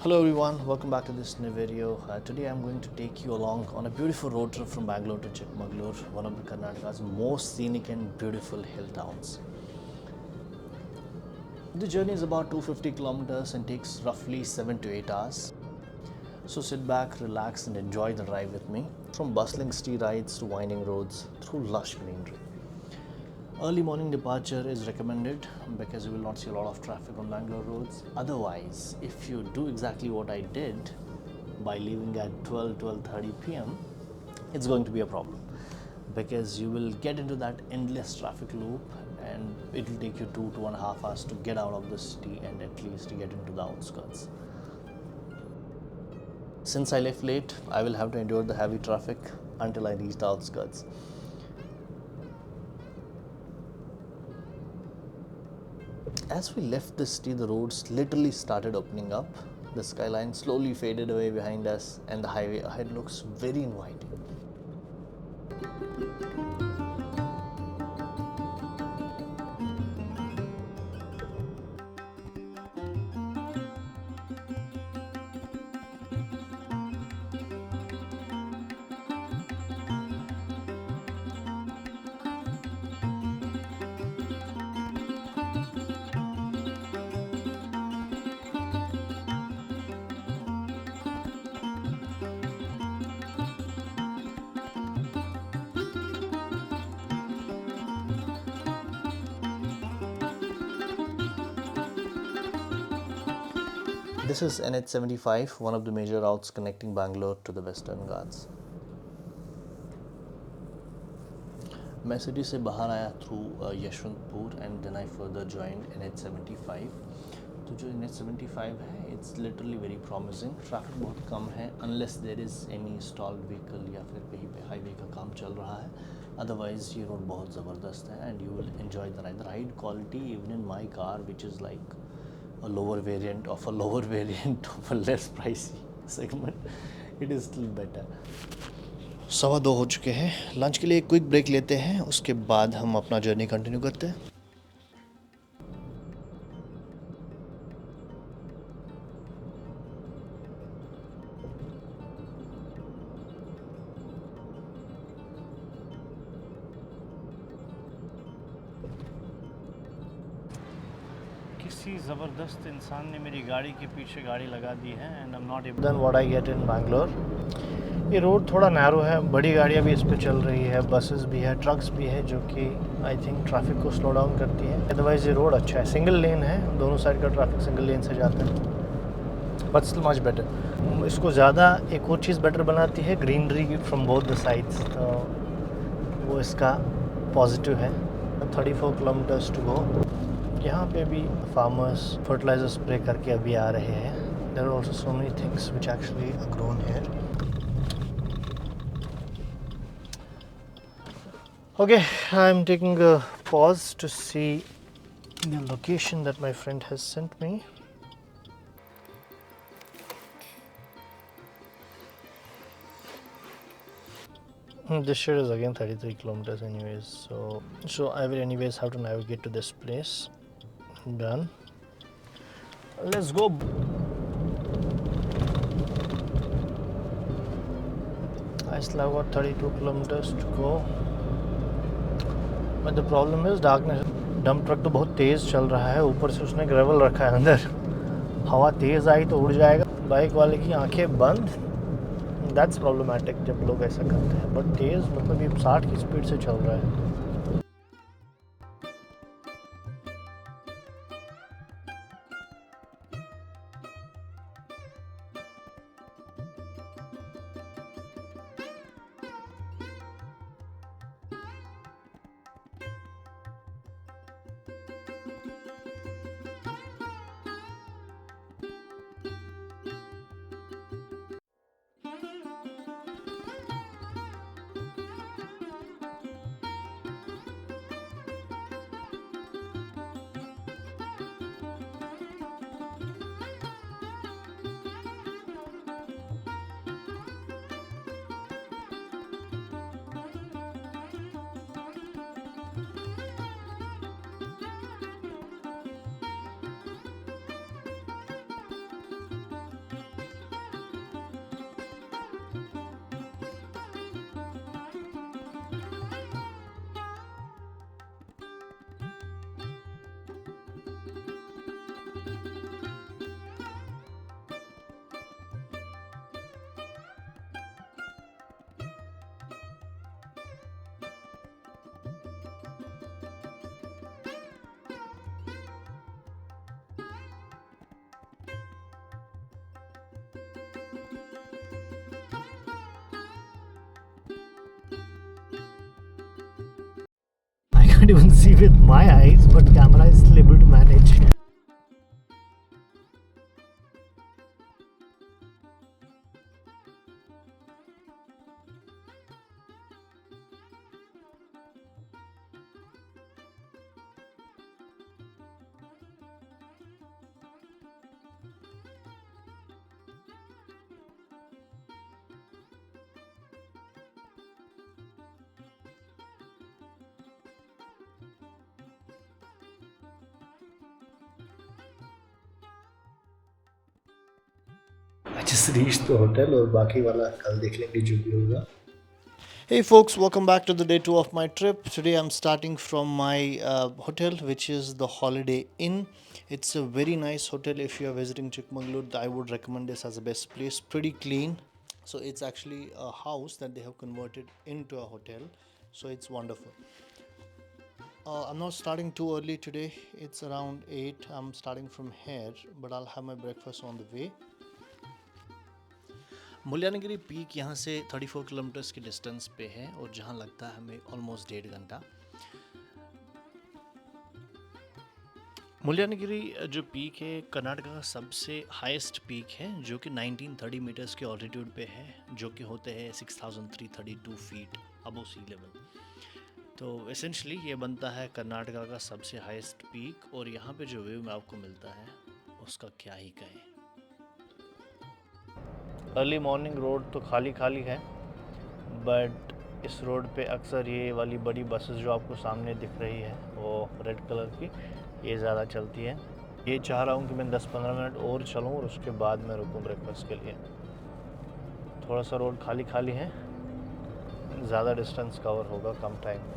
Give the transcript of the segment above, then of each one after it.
Hello everyone, welcome back to this new video. Today I'm going to take you along on a beautiful road trip from Bangalore to Chikmagalur, one of the Karnataka's most scenic and beautiful hill towns. The journey is about 250 kilometers and takes roughly 7 to 8 hours. So sit back, relax and enjoy the drive with me, from bustling city rides to winding roads through lush greenery. Early morning departure is recommended because you will not see a lot of traffic on Bangalore roads. Otherwise, if you do exactly what I did by leaving at 12:30 p.m., it's going to be a problem because you will get into that endless traffic loop and it will take you 2.5 hours to get out of the city and at least to get into the outskirts. Since I left late, I will have to endure the heavy traffic until I reach the outskirts. As we left the city, the roads literally started opening up. The skyline slowly faded away behind us, and the highway ahead looks very inviting. This is NH75, one of the major routes connecting Bangalore to the Western Ghats. मैं city से बाहर आया through Yeshwantpur and then I further joined NH75. तो जो NH75 है it's literally very promising. Traffic बहुत कम है unless there is any stalled vehicle या फिर कहीं पे हाईवे का काम चल रहा है. अदरवाइज ये रोड बहुत ज़बरदस्त है and you will enjoy the ride quality even in my car which is like a lower variant of a lower variant of a less pricey segment. It is still better. 2:15 हो चुके हैं. Lunch के लिए एक quick break लेते हैं, उसके बाद हम अपना जर्नी कंटिन्यू करते हैं. किसी ज़बरदस्त इंसान ने मेरी गाड़ी के पीछे गाड़ी लगा दी है and I am not able then what I get in Bangalore. ये रोड थोड़ा नैरो है, बड़ी गाड़ियाँ भी इस पे चल रही है, बसेस भी है, ट्रक्स भी है जो कि आई थिंक ट्रैफिक को स्लो डाउन करती है. अदरवाइज़ ये रोड अच्छा है, सिंगल लेन है, दोनों साइड का ट्रैफिक सिंगल लेन से जाता है, बट स्टिल मच बेटर. इसको ज़्यादा एक और चीज़ बेटर बनाती है greenery from both the sides, तो वो इसका पॉजिटिव है. 34 किलोमीटर्स टू गो. यहाँ पे भी फार्मर्स फर्टिलाइजर स्प्रे करके अभी आ रहे हैं. There are also so many things which actually are grown here. Okay, I'm taking a pause to see the location that my friend has sent me. This shit is again 33 kilometers anyways, so I will anyways have to navigate to this place. Done. Let's go. I still have got 32 kilometers to go. But the problem is darkness. Dump truck तो बहुत तेज़ चल रहा है, ऊपर से उसने gravel रखा है अंदर. हवा तेज़ आई तो उड़ जाएगा. बाइक वाले की आंखें बंद. दैट्स प्रॉब्लमेटिक जब लोग ऐसा करते हैं. बट तेज़ मतलब ये 60 की स्पीड से चल रहा है. can't even see with my eyes, but camera is still able to manage. I just reached the hotel और बाकी वाला कल देख लेंगे जो भी होगा. Hey folks, welcome back to the day 2 of my trip. Today I'm starting from my hotel, which is the Holiday Inn. It's a very nice hotel. If you are visiting Chikmagalur, I would recommend this as the best place. Pretty clean. So it's actually a house that they have converted into a hotel. So it's wonderful. I'm not starting too early today. It's around 8. I'm starting from here, but I'll have my breakfast on the way. Mullayanagiri peak यहाँ से 34 kilometres की distance पे है और जहाँ लगता है हमें ऑलमोस्ट 1.5 घंटा. मुल्यानगिरी जो पीक है कर्नाटका का सबसे हाईएस्ट पीक है जो कि 1930 मीटर्स के ऑल्टीट्यूड पे है, जो कि होते हैं 6332 फीट अबव सी लेवल. तो एसेंशली ये बनता है कर्नाटका का सबसे हाईएस्ट पीक और यहाँ पे जो व्यू में आपको मिलता है उसका क्या ही कहें. अर्ली मॉर्निंग रोड तो खाली खाली है, बट इस रोड पे अक्सर ये वाली बड़ी बसेस जो आपको सामने दिख रही है वो रेड कलर की, ये ज़्यादा चलती है. ये चाह रहा हूँ कि मैं 10-15 मिनट और चलूँ और उसके बाद मैं रुकूँ ब्रेकफास्ट के लिए. थोड़ा सा रोड खाली खाली है, ज़्यादा डिस्टेंस कवर होगा कम टाइम में.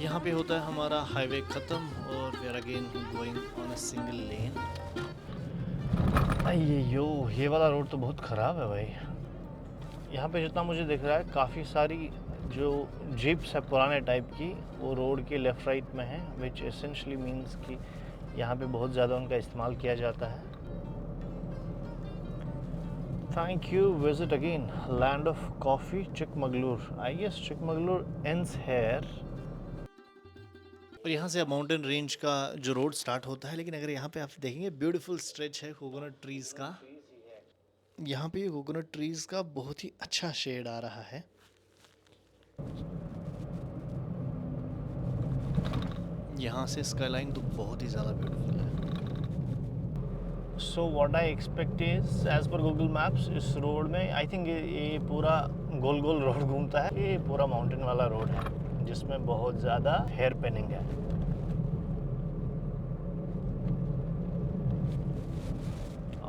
यहाँ पे होता है हमारा हाईवे ख़त्म और we are again going on a single lane. ये वाला रोड तो बहुत ख़राब है भाई. यहाँ पे जितना मुझे दिख रहा है काफ़ी सारी जो जीप्स है पुराने टाइप की वो रोड के लेफ़्ट राइट में है, विच एसेंशली मीन्स कि यहाँ पे बहुत ज़्यादा उनका इस्तेमाल किया जाता है. Thank you. Visit again land of coffee Chikmagalur. I guess Chikmagalur ends here. और यहाँ से अब माउंटेन रेंज का जो रोड स्टार्ट होता है, लेकिन अगर यहाँ पे आप देखेंगे ब्यूटीफुल स्ट्रेच है कोकोनट ट्रीज़ का. यहाँ पे कोकोनट ट्रीज़ का बहुत ही अच्छा शेड आ रहा है. यहाँ से स्काईलाइन तो बहुत ही ज़्यादा ब्यूटीफुल है. So what I expect is as per Google Maps इस रोड में आई थिंक ये पूरा गोल गोल रोड घूमता है. ये पूरा माउंटेन वाला रोड है जिसमें बहुत ज़्यादा हेयर पिनिंग है.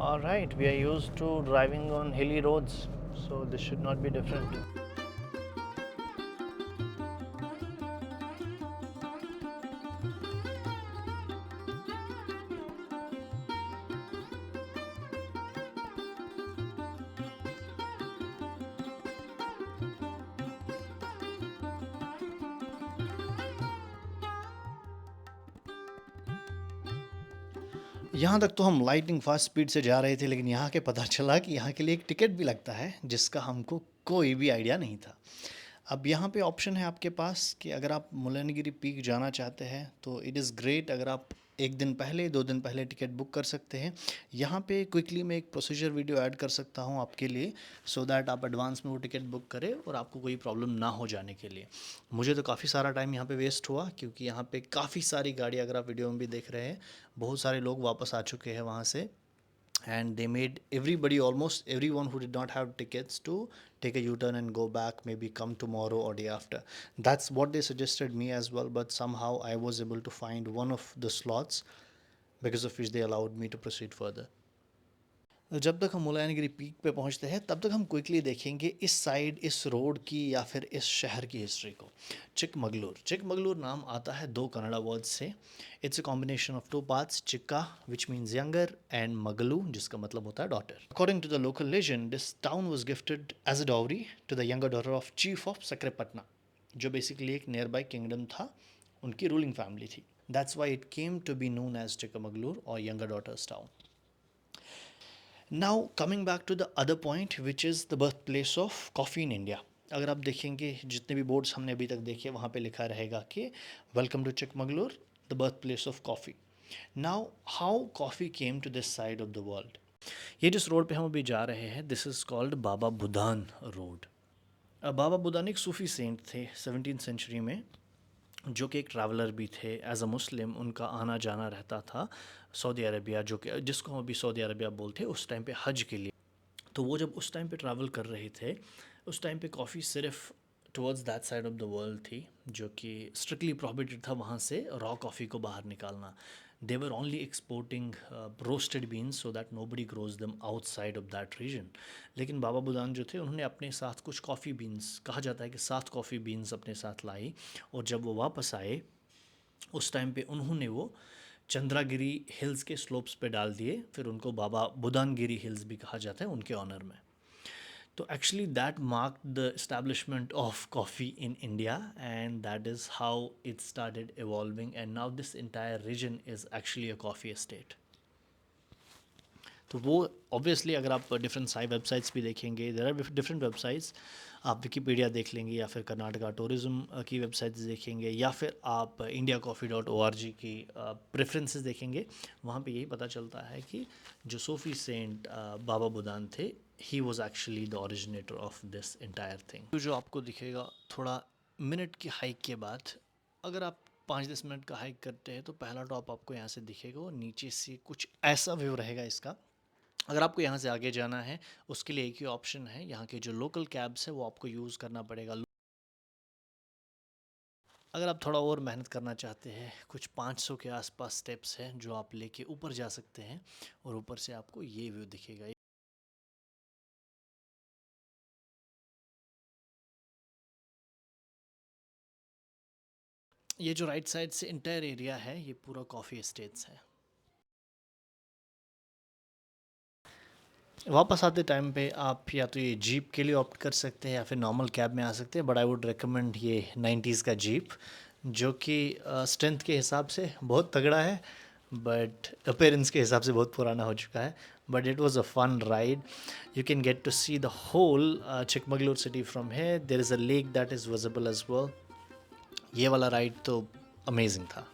Alright, we are used to driving on hilly roads, so this should not be different. यहाँ तक तो हम लाइटनिंग फास्ट स्पीड से जा रहे थे, लेकिन यहाँ के पता चला कि यहाँ के लिए एक टिकट भी लगता है जिसका हमको कोई भी आइडिया नहीं था. अब यहाँ पे ऑप्शन है आपके पास कि अगर आप मुल्यानगिरी पीक जाना चाहते हैं तो इट इज़ ग्रेट अगर आप 1 दिन पहले 2 दिन पहले टिकट बुक कर सकते हैं. यहाँ पे क्विकली मैं एक प्रोसीजर वीडियो ऐड कर सकता हूँ आपके लिए, सो दैट आप एडवांस में वो टिकट बुक करें और आपको कोई प्रॉब्लम ना हो जाने के लिए. मुझे तो काफ़ी सारा टाइम यहाँ पे वेस्ट हुआ क्योंकि यहाँ पे काफ़ी सारी गाड़ी, अगर आप वीडियो में भी देख रहे हैं, बहुत सारे लोग वापस आ चुके हैं वहाँ से. And they made everybody, almost everyone who did not have tickets, to take a U-turn and go back, maybe come tomorrow or day after. That's what they suggested me as well, but somehow I was able to find one of the slots because of which they allowed me to proceed further. जब तक हम Mullayanagiri peak पे पहुंचते हैं तब तक हम quickly देखेंगे इस साइड, इस रोड की या फिर इस शहर की हिस्ट्री को. चिकमगलूर नाम आता है 2 कन्नड़ा वर्ड से. It's a combination of 2 parts, Chikka which means younger and magalu जिसका मतलब होता है daughter. According to the local legend, this town was gifted as a dowry to the younger daughter of chief of Sakrepatna. जो बेसिकली एक nearby kingdom था, उनकी ruling family थी. That's why it came to be known as Chikmagalur और younger daughters town. Now coming back to the other point which is the birth place of coffee in India. अगर आप देखेंगे जितने भी boards हमने अभी तक देखे, वहाँ पे लिखा रहेगा कि welcome to Chikmagalur, the birth place of coffee. Now how coffee came to this side of the world. ये जिस रोड पे हम अभी जा रहे हैं, this is called Baba Budan road. Baba Budan एक सूफ़ी सेंट थे 17th सेंचुरी में, जो कि एक ट्रैवलर भी थे. एज अ मुस्लिम उनका आना जाना रहता था सऊदी अरबिया, जो कि जिसको हम अभी सऊदी अरबिया बोलते हैं, उस टाइम पे हज के लिए. तो वो जब उस टाइम पे ट्रैवल कर रहे थे, उस टाइम पे कॉफ़ी सिर्फ towards that side of the world थी, जो कि स्ट्रिक्टली प्रोहिबिटेड था वहाँ से रॉ कॉफ़ी को बाहर निकालना. They were only exporting roasted beans so that nobody grows them outside of that region. लेकिन बाबा बुदान जो थे, उन्होंने अपने साथ कुछ कॉफ़ी बीन्स, कहा जाता है कि 7 कॉफ़ी बीन्स अपने साथ लाई. और जब वो वापस आए, उस टाइम पे उन्होंने वो चंद्रागिरी हिल्स के स्लोप्स पे डाल दिए. फिर उनको बाबा बुदानगिरी हिल्स भी कहा जाता है उनके ऑनर में. तो actually that mark the establishment of coffee in India, and that is how it started evolving, and now this entire region is actually a coffee estate. तो वो ऑब्वियसली अगर आप डिफरेंट साइट वेबसाइट्स भी देखेंगे, there are different websites. आप Wikipedia देख लेंगे, या फिर कर्नाटका टूरिज़्म की वेबसाइट्स देखेंगे, या फिर आप indiacoffee.org की प्रेफरेंसेस देखेंगे. वहाँ पे यही पता चलता है कि जो सूफी सेंट बाबा बुदान थे, he was actually the originator of this entire thing. तो जो आपको दिखेगा थोड़ा मिनट की हाइक के बाद, अगर आप 5-10 मिनट का हाइक करते हैं, तो पहला टॉप आपको यहाँ से दिखेगा और नीचे से कुछ ऐसा व्यू रहेगा इसका. अगर आपको यहाँ से आगे जाना है, उसके लिए एक ही ऑप्शन है, यहाँ के जो लोकल कैब्स है वो आपको यूज़ करना पड़ेगा. अगर आप थोड़ा और मेहनत करना चाहते हैं, कुछ 500 के आसपास स्टेप्स हैं जो आप लेके ऊपर जा सकते हैं, और ऊपर से आपको ये व्यू दिखेगा. ये जो राइट साइड से इंटायर एरिया है, ये पूरा कॉफ़ी एस्टेट्स है. वापस आते टाइम पे आप या तो ये जीप के लिए ऑप्ट कर सकते हैं, या फिर नॉर्मल कैब में आ सकते हैं. बट आई वुड रिकमेंड ये 90s का जीप, जो कि स्ट्रेंथ के हिसाब से बहुत तगड़ा है, बट अपेरेंस के हिसाब से बहुत पुराना हो चुका है. But it was a fun ride. You can get to see the whole Chikmagalur city from here. There is a lake that is visible as well. ये वाला राइड तो अमेजिंग था.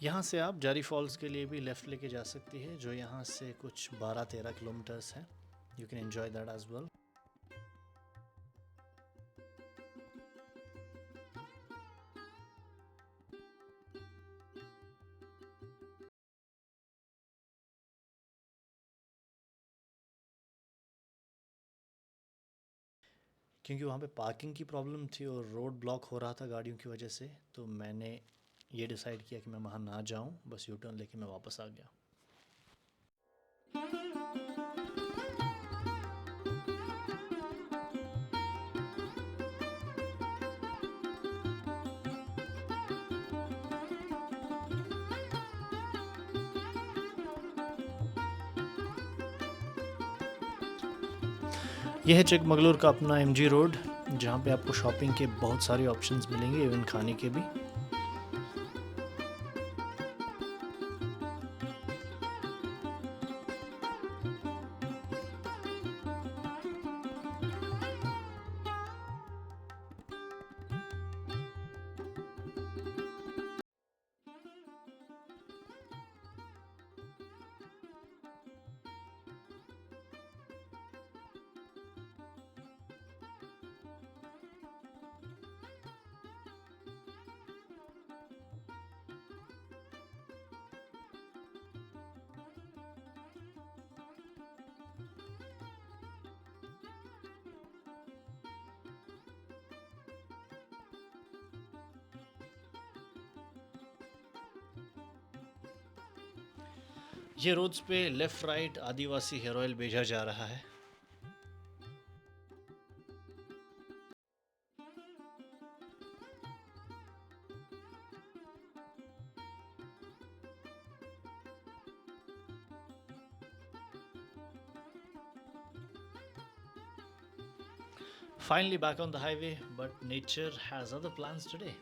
यहाँ से आप जारी फॉल्स के लिए भी लेफ़्ट लेके जा सकती है, जो यहाँ से कुछ 12-13 किलोमीटर्स है. You can enjoy that as well. क्योंकि वहाँ पे पार्किंग की प्रॉब्लम थी और रोड ब्लॉक हो रहा था गाड़ियों की वजह से, तो मैंने ये डिसाइड किया कि मैं वहाँ ना जाऊँ, बस यू टर्न लेके मैं वापस आ गया. यह है चिकमगलूर का अपना MG रोड, जहाँ पे आपको शॉपिंग के बहुत सारे ऑप्शंस मिलेंगे, इवन खाने के भी. ये रोड्स पे लेफ्ट राइट आदिवासी हेयर ऑयल भेजा जा रहा है। Finally back on the highway, but nature has other plans today.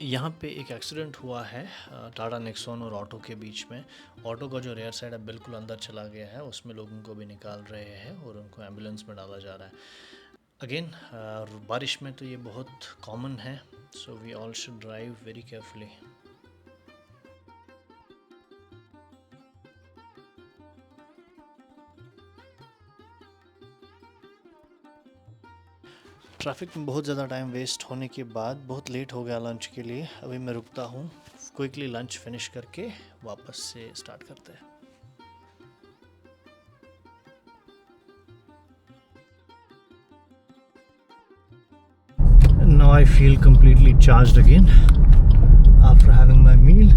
यहाँ पे एक एक्सीडेंट हुआ है टाटा नेक्सॉन और ऑटो के बीच में। ऑटो का जो रेयर साइड है बिल्कुल अंदर चला गया है, उसमें लोगों को भी निकाल रहे हैं और उनको एम्बुलेंस में डाला जा रहा है। अगेन बारिश में तो ये बहुत कॉमन है, so we all should drive very carefully. Traffic में बहुत ज़्यादा टाइम वेस्ट होने के बाद बहुत लेट हो गया लंच के लिए। अभी मैं रुकता हूँ, क्विकली लंच फिनिश करके वापस से स्टार्ट करते हैं। Now I feel completely charged again after having my meal.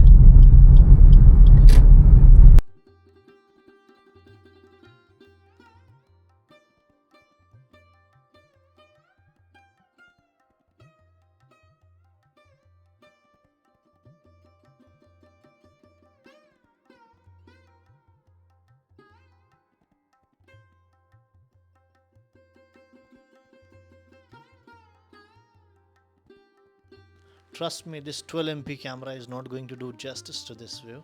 Trust me, this 12 MP camera is not going to do justice to this view.